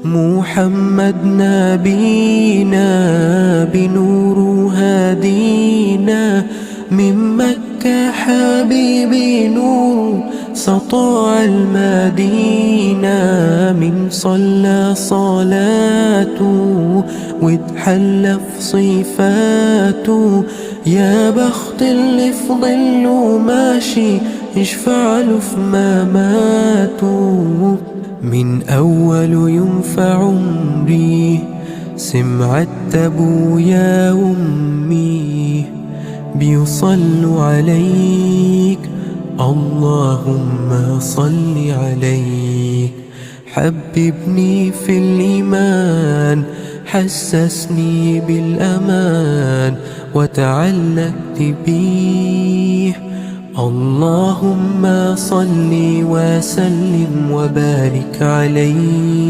محمد نبينا بنور هادينا، من مكة حبيبي نور سطع المدينة، من صلى صلاته واتحلى في صفاته، يا بخت اللي في ظله ماشي يشفع له في مماته. من أول يوم في عمري سمعت أبويا وأمي بيصلوا عليك، اللهم صل عليك. حببني في الإيمان، حسسني بالأمان، وتعلقت بيه. اللهم صل وسلم وبارك عليه.